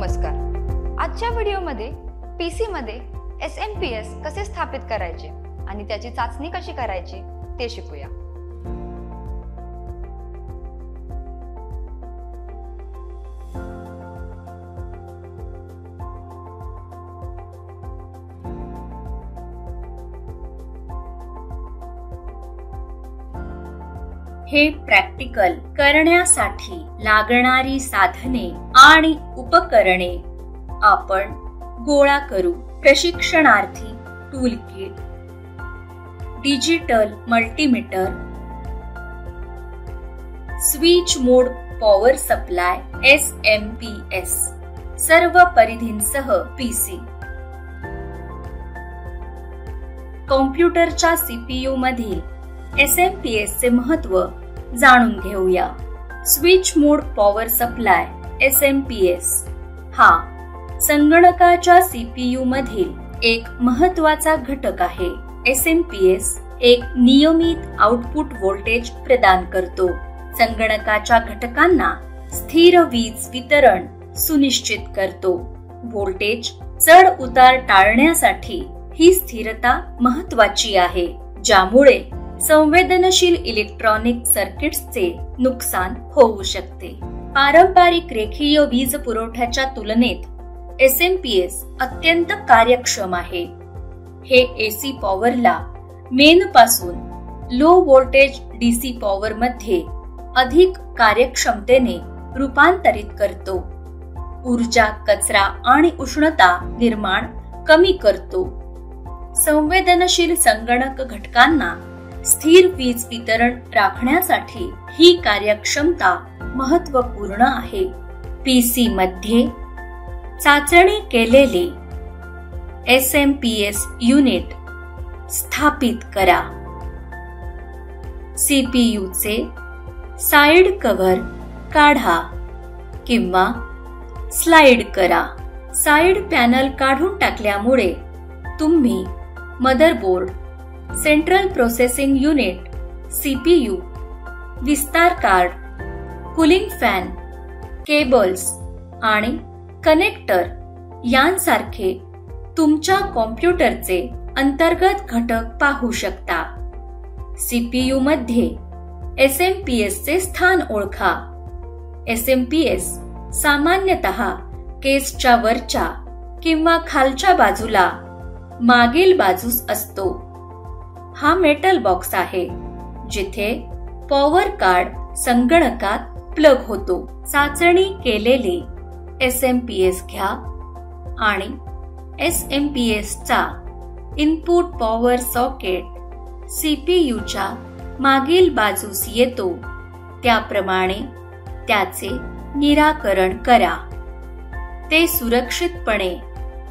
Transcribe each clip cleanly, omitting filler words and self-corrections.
नमस्कार. आजच्या व्हिडिओमध्ये पीसी मध्ये SMPS कसे स्थापित करायचे आणि त्याची चाचणी कशी करायची ते शिकूया. हे प्रॅक्टिकल करण्यासाठी लागणारी साधने आणि उपकरणे आपण गोळा करू. प्रशिक्षणार्थी tool kit, digital multimeter, switch mode power supply SMPS, सर्व परिधींसह पीसी. कॉम्प्युटरच्या CPU मधील SMPS चे महत्त्व जाणून घेऊया. Switch mode power supply SMPS हा संगणकाच्या CPU मधील एक महत्त्वाचा घटक आहे. SMPS एक नियमित आउटपुट व्होल्टेज प्रदान करतो. संगणकाच्या घटकांना स्थिर वीज वितरण सुनिश्चित करतो. व्होल्टेज चढ उतार टाळण्यासाठी ही स्थिरता महत्त्वाची आहे, ज्यामुळे संवेदनशील इलेक्ट्रॉनिक सर्किट्सचे नुकसान होऊ शकते. पारंपरिक रेखीय वीज पुरवठ्याच्या तुलनेत SMPS अत्यंत कार्यक्षम आहे. हे AC पॉवरला मेन पासून लो व्होल्टेज DC पॉवर मध्ये अधिक कार्यक्षमतेने रूपांतरित करतो. ऊर्जा, कचरा आणि उष्णता निर्माण कमी करतो. संवेदनशील संगणक घटकांना स्थिर वीज वितरण राखण्यासाठी ही कार्यक्षमता महत्त्वपूर्ण आहे. पीसी मध्ये चाचणी केलेले SMPS युनिट स्थापित करा. CPU चे साइड कव्हर काढा किंवा स्लाइड करा. साइड पॅनल काढून टाकल्यामुळे तुम्ही motherboard, central processing unit, CPU, विस्तार कार्ड, कूलिंग फॅन, केबल्स आणि कनेक्टर यांसारखे तुमच्या कॉम्प्युटरचे अंतर्गत घटक पाहू शकता. CPU मध्ये SMPS चे स्थान ओळखा. SMPS सामान्यतः केसच्या वरच्या किंवा खालच्या बाजूला मागील बाजूस असतो. हा मेटल बॉक्स आहे जिथे पॉवर कार्ड संगणकात प्लग होतो. चाचणी केलेले SMPS घ्या आणि SMPS चा इनपुट पॉवर सॉकेट CPU च्या मागील बाजूस येतो त्याप्रमाणे त्याचे निराकरण करा. ते सुरक्षितपणे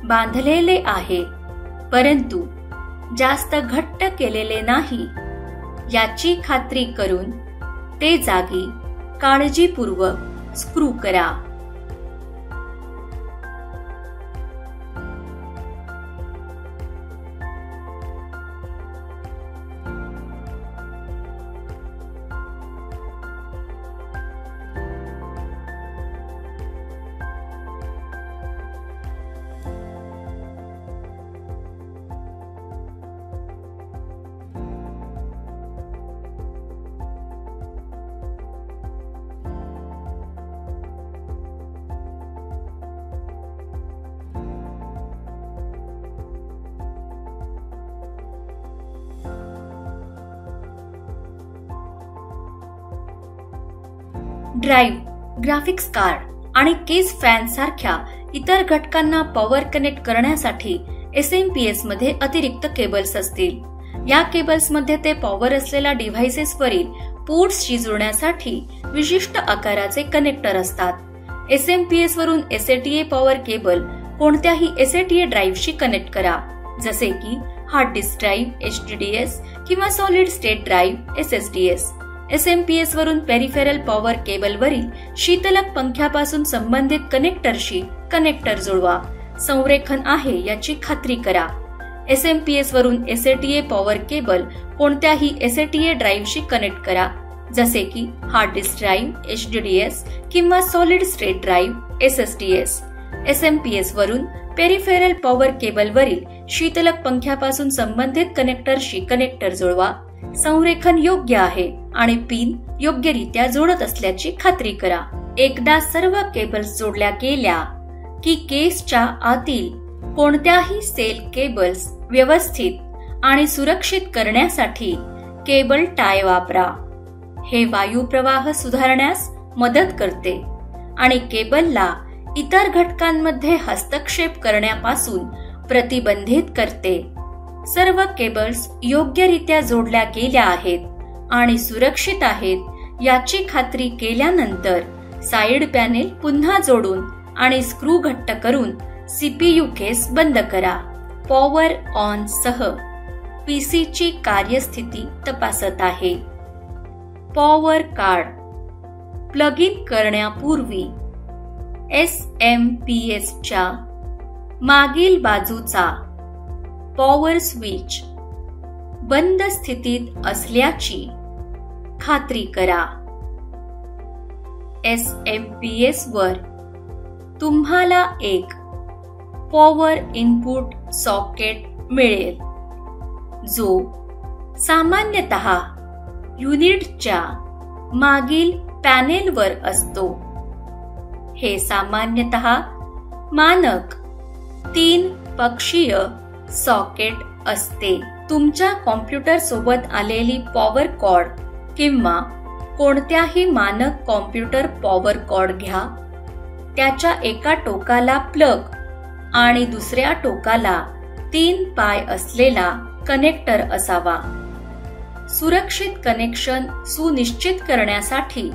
बांधलेले आहे, परंतु जास्त घट्ट केलेले नाही याची खात्री करून ते जागी काळजीपूर्वक स्क्रू करा. ड्राईव्ह, ग्राफिक्स कार्ड आणि केस फॅन सारख्या इतर घटकांना पॉवर कनेक्ट करण्यासाठी SMPS मध्ये अतिरिक्त केबल्स असतील. या केबल्स मध्ये ते पॉवर असलेल्या डिव्हाइसेस वरील पोर्ट्सशी जोडण्यासाठी विशिष्ट आकाराचे कनेक्टर असतात. SMPS वरून SATA पॉवर केबल कोणत्याही SATA ड्राईव्हशी कनेक्ट करा, जसे की हार्ड डिस्क ड्राईव्ह HDDs किंवा solid state drive SSDs. SMPS वरून पेरिफेरल पॉवर केबल वरील शीतलक पंख्यापासून संबंधित कनेक्टरशी कनेक्टर जोडवा. संरेखन आहे याची खात्री करा. SMPS वरून SATA पॉवर केबल कोणत्याही SATA ड्राईव्हशी कनेक्ट करा, जसे की हार्ड डिस्क ड्राईव्ह HDDs किंवा solid state drive SSDs. SMPS वरून पेरिफेरल पॉवर केबलवरील शीतलक पंख्यापासून संबंधित कनेक्टरशी कनेक्टर जुळवा. संरेखन योग्य आहे आणि पिन योग्यरित्या जोडत असल्याची खात्री करा. एकदा सर्व केबल्स जोडल्या गेल्या की केसच्या आतील कोणत्याही सेल केबल्स व्यवस्थित आणि सुरक्षित करण्यासाठी केबल टाय वापरा. हे वायू प्रवाह सुधारण्यास मदत करते आणि केबलला इतर घटकांमध्ये हस्तक्षेप करण्यापासून प्रतिबंधित करते. सर्व केबल्स योग्यरित्या जोडल्या गेल्या आहेत आणि सुरक्षित आहेत याची खात्री केल्यानंतर साइड पॅनेल पुन्हा जोडून आणि स्क्रू घट्ट करून CPU केस बंद करा. पॉवर ऑन सह पीसीची कार्यस्थिती तपासत आहे. पॉवर कार्ड प्लग इन करण्यापूर्वी SMPS च्या मागील बाजूचा पॉवर स्विच बंद स्थितीत असल्याची खात्री करा. SMPS वर तुम्हाला एक पॉवर इनपुट सॉकेट मिळेल जो सामान्यतः युनिटच्या मागील पॅनेलवर असतो. हे सामान्यतः मानक 3 पक्षीय सॉकेट असते. तुमच्या कॉम्प्युटर सोबत आलेली पॉवर कॉर्ड किंवा कोणत्याही मानक कॉम्प्युटर पॉवर कॉर्ड घ्या. त्याच्या एका टोकाला प्लग आणि दुसऱ्या टोकाला 3 पाय असलेला कनेक्टर असावा. सुरक्षित कनेक्शन सुनिश्चित करण्यासाठी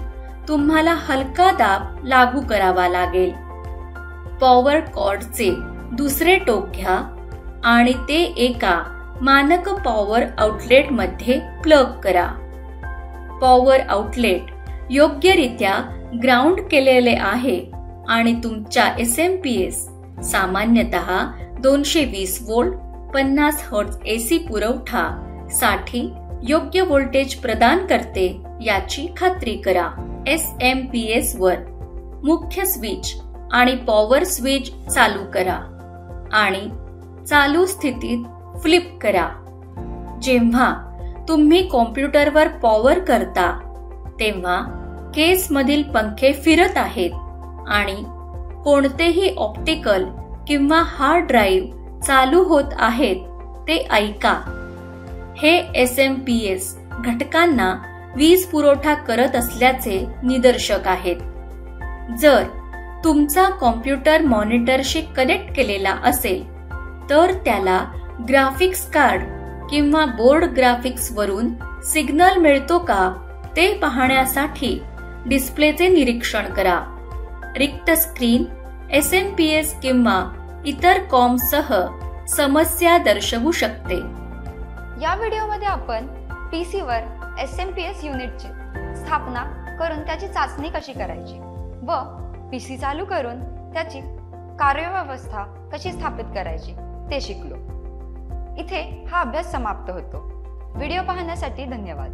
तुम्हाला हलका दाब लागू करावा लागेल. पॉवर कॉर्डचे दुसरे टोक घ्या आणि ते एका मानक पॉवर आउटलेट मध्ये प्लग करा. पॉवर आउटलेट योग्यरित्या ग्राउंड केलेले आहे आणि तुमच्या SMPS सामान्यतः 220 व्होल्ट 50 हर्ट्झ AC पुरवठा साठी योग्य व्होल्टेज प्रदान करते याची खात्री करा. SMPS वर मुख्य स्विच आणि पॉवर स्विच चालू करा आणि चालू स्थितीत फ्लिप करा. जेव्हा तुम्ही कॉम्प्युटरवर पॉवर करता तेव्हा केसमधील पंखे फिरत आहेत आणि कोणतेही ऑप्टिकल किंवा हार्ड ड्राईव्ह चालू होत आहेत ते ऐका. हे SMPS घटकांना वीज पुरवठा करत असल्याचे निदर्शक आहेत. जर तुमचा कॉम्प्युटर मॉनिटरशी कनेक्ट केलेला असेल तर त्याला ग्राफिक्स कार्ड किंवा बोर्ड ग्राफिक्स वरून सिग्नल मिळतो का ते पाहण्यासाठी डिस्प्लेचे निरीक्षण करा. रिक्त स्क्रीन SMPS किंवा इतर कॉमसह समस्या दर्शवू शकते. या व्हिडिओमध्ये आपण PC वर SMPS युनिटची स्थापना करून त्याची चाचणी कशी करायची व PC चालू करून त्याची कार्यव्यवस्था कशी स्थापित करायची ते शिकलो. इथे हा अभ्यास समाप्त होतो. व्हिडिओ पाहण्यासाठी धन्यवाद.